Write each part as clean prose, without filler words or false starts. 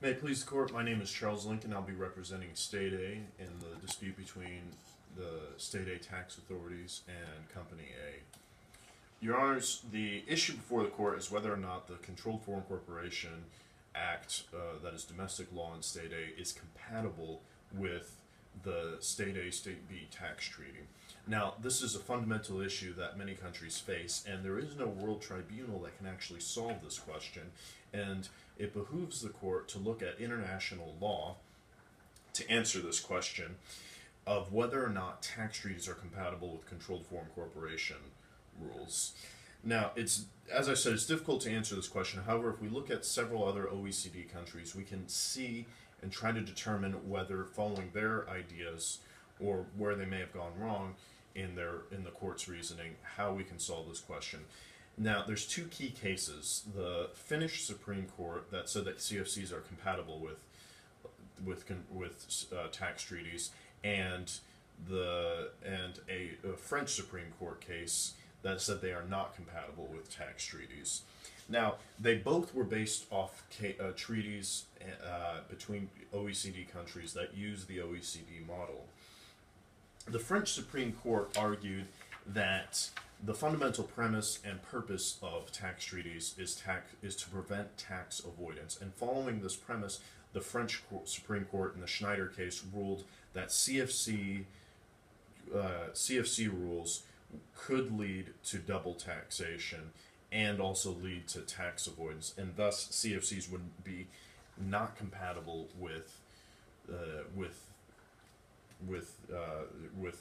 May it please the court, my name is Charles Lincoln. I'll be representing State A in the dispute between the State A tax authorities and Company A. Your Honors, the issue before the court is whether or not the Controlled Foreign Corporation Act, that is domestic law in State A, is compatible with the State A, State B tax treaty. Now, this is a fundamental issue that many countries face, and there is no world tribunal that can actually solve this question, and it behooves the court to look at international law to answer this question of whether or not tax treaties are compatible with controlled foreign corporation rules. Now, as I said, it's difficult to answer this question. However, if we look at several other OECD countries, we can see and try to determine whether, following their ideas or where they may have gone wrong in the court's reasoning, how we can solve this question. Now, there's two key cases. The Finnish Supreme Court that said that CFCs are compatible with tax treaties, and a French Supreme Court case that said they are not compatible with tax treaties. Now, they both were based off treaties between OECD countries that use the OECD model. The French Supreme Court argued that the fundamental premise and purpose of tax treaties is to prevent tax avoidance. And following this premise, the French Supreme Court in the Schneider case ruled that CFC rules could lead to double taxation and also lead to tax avoidance, and thus CFCs would be not compatible with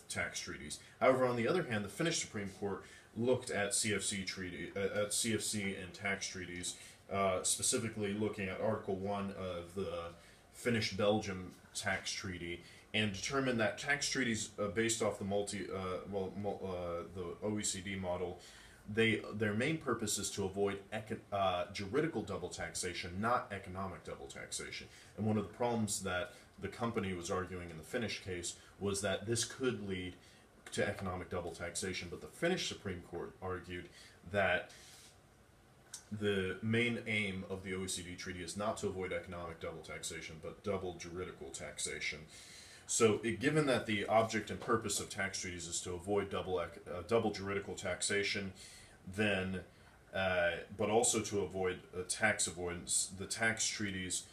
tax treaties. However, on the other hand, the Finnish Supreme Court looked at CFC and tax treaties, specifically looking at Article 1 of the Finnish-Belgium tax treaty, and determined that tax treaties based off the the OECD model, their main purpose is to avoid juridical double taxation, not economic double taxation. And one of the problems that the company was arguing in the Finnish case was that this could lead to economic double taxation, but the Finnish Supreme Court argued that the main aim of the OECD treaty is not to avoid economic double taxation, but double juridical taxation. So, given that the object and purpose of tax treaties is to avoid double juridical taxation, then, but also to avoid tax avoidance, the tax treaties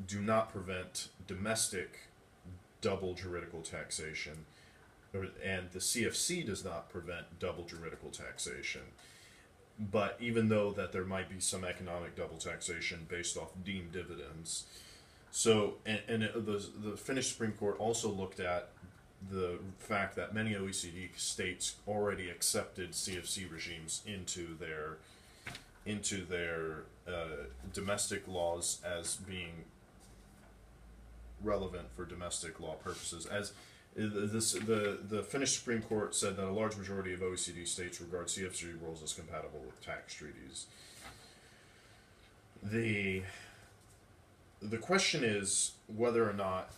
do not prevent domestic double juridical taxation, and the CFC does not prevent double juridical taxation. But even though that there might be some economic double taxation based off deemed dividends. So, the Finnish Supreme Court also looked at the fact that many OECD states already accepted CFC regimes into their domestic laws as being relevant for domestic law purposes. As the Finnish Supreme Court said that a large majority of OECD states regard CFC rules as compatible with tax treaties. The question is whether or not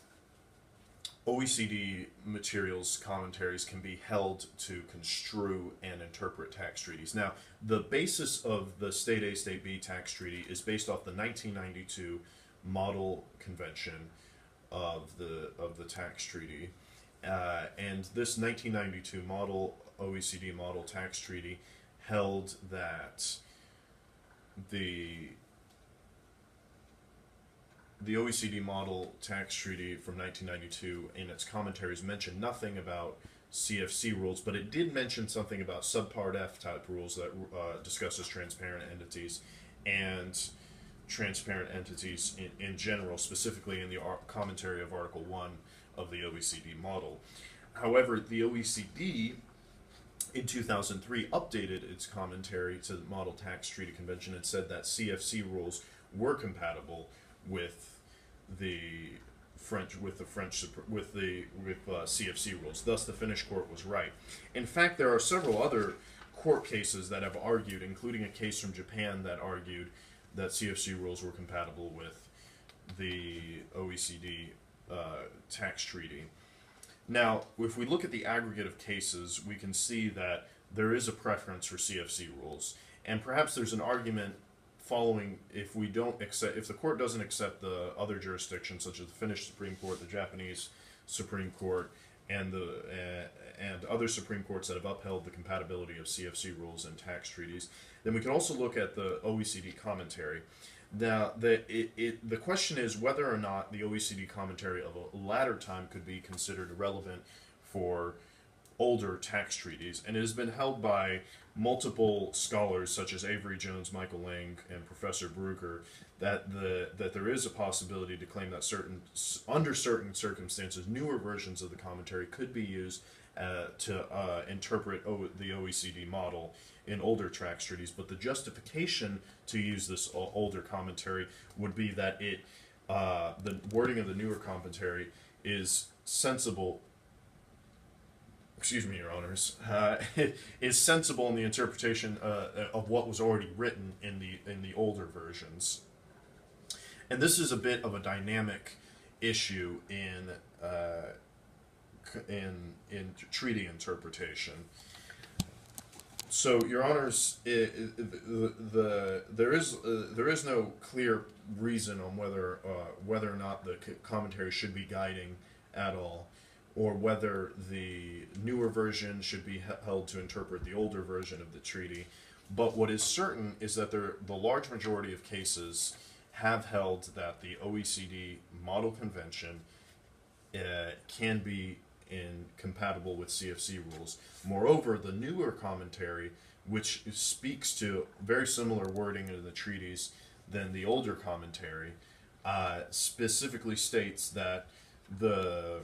OECD materials, commentaries can be held to construe and interpret tax treaties. Now, the basis of the State A, State B tax treaty is based off the 1992 Model Convention of the tax treaty, and this 1992 OECD model tax treaty held that the OECD model tax treaty from 1992 in its commentaries mentioned nothing about CFC rules, but it did mention something about subpart F type rules that discusses transparent entities and transparent entities in general, specifically in the commentary of Article 1 of the OECD model. However, the OECD in 2003 updated its commentary to the Model Tax Treaty Convention and said that CFC rules were compatible with CFC rules. Thus, the Finnish court was right. In fact, there are several other court cases that have argued, including a case from Japan that argued that CFC rules were compatible with the OECD tax treaty. Now, if we look at the aggregate of cases, we can see that there is a preference for CFC rules, and perhaps there's an argument following, if we don't accept, if the court doesn't accept the other jurisdictions such as the Finnish Supreme Court, the Japanese Supreme Court, and and other Supreme Courts that have upheld the compatibility of CFC rules and tax treaties, then we can also look at the OECD commentary. Now, the question is whether or not the OECD commentary of a latter time could be considered relevant for older tax treaties, and it has been held by multiple scholars such as Avery Jones, Michael Lang, and Professor Bruegger that there is a possibility to claim that under certain circumstances, newer versions of the commentary could be used to interpret the OECD model in older tax treaties. But the justification to use this older commentary would be that the wording of the newer commentary is sensible. Excuse me, Your Honors, is sensible in the interpretation of what was already written in the older versions, and this is a bit of a dynamic issue in treaty interpretation. So, Your Honors, there is no clear reason on whether or not the commentary should be guiding at all, or whether the newer version should be held to interpret the older version of the treaty. But what is certain is that the large majority of cases have held that the OECD Model Convention can be compatible with CFC rules. Moreover, the newer commentary, which speaks to very similar wording in the treaties than the older commentary, specifically states that the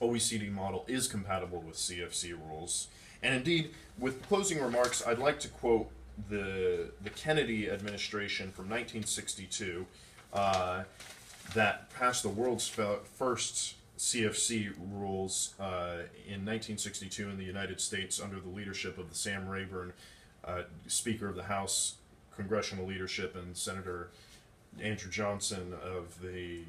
OECD model is compatible with CFC rules. And indeed, with closing remarks, I'd like to quote the Kennedy administration from 1962 that passed the world's first CFC rules in 1962 in the United States under the leadership of the Sam Rayburn, Speaker of the House, Congressional leadership, and Senator Andrew Johnson of the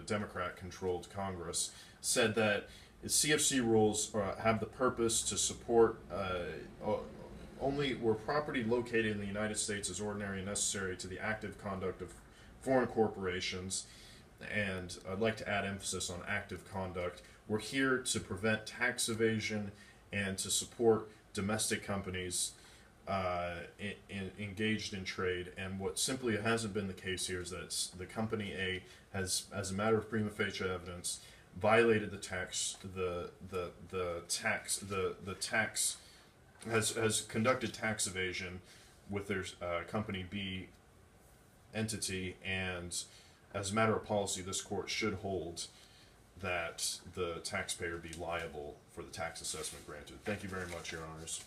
Democrat-controlled Congress, said that CFC rules have the purpose to support only where property located in the United States is ordinary and necessary to the active conduct of foreign corporations. And I'd like to add emphasis on active conduct. We're here to prevent tax evasion and to support domestic companies engaged in trade. And what simply hasn't been the case here is that the company A has, as a matter of prima facie evidence, violated the tax. Has conducted tax evasion with their company B entity, and as a matter of policy, this court should hold that the taxpayer be liable for the tax assessment granted. Thank you very much, Your Honors.